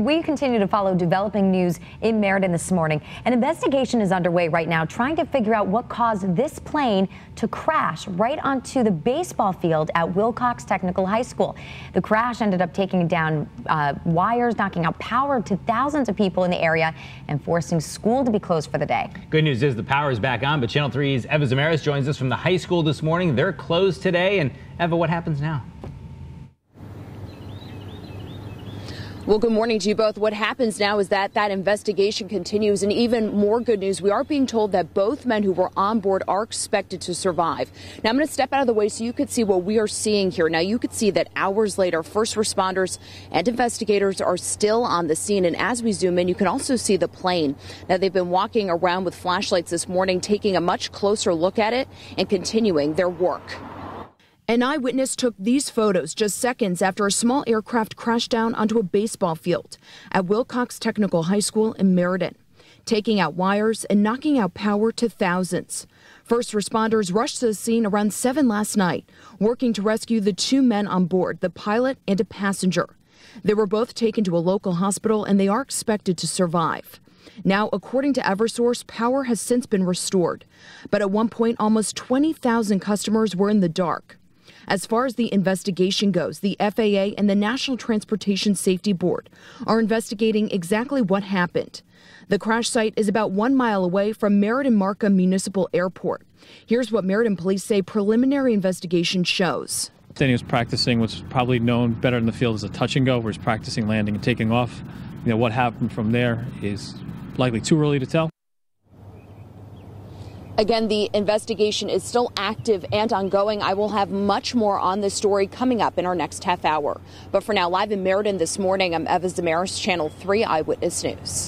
We continue to follow developing news in Meriden this morning. An investigation is underway right now trying to figure out what caused this plane to crash right onto the baseball field at Wilcox Technical High School. The crash ended up taking down wires, knocking out power to thousands of people in the area and forcing school to be closed for the day. Good news is the power is back on, but Channel 3's Eva Zamaris joins us from the high school this morning. They're closed today. And Eva, what happens now? Well, good morning to you both. What happens now is that investigation continues, and even more good news, we are being told that both men who were on board are expected to survive. Now, I'm going to step out of the way so you could see what we are seeing here. Now, you could see that hours later, first responders and investigators are still on the scene, and as we zoom in, you can also see the plane. Now, they've been walking around with flashlights this morning, taking a much closer look at it and continuing their work. An eyewitness took these photos just seconds after a small aircraft crashed down onto a baseball field at Wilcox Technical High School in Meriden, taking out wires and knocking out power to thousands. First responders rushed to the scene around 7 last night, working to rescue the two men on board, the pilot and a passenger. They were both taken to a local hospital and they are expected to survive. Now, according to Eversource, power has since been restored, but at one point almost 20,000 customers were in the dark. As far as the investigation goes, the FAA and the National Transportation Safety Board are investigating exactly what happened. The crash site is about 1 mile away from Meriden-Markham Municipal Airport. Here's what Meriden police say preliminary investigation shows. Danny was practicing what's probably known better in the field as a touch and go, where he's practicing landing and taking off. What happened from there is likely too early to tell. Again, the investigation is still active and ongoing. I will have much more on this story coming up in our next half hour. But for now, live in Meriden this morning, I'm Eva Zamaris, Channel 3 Eyewitness News.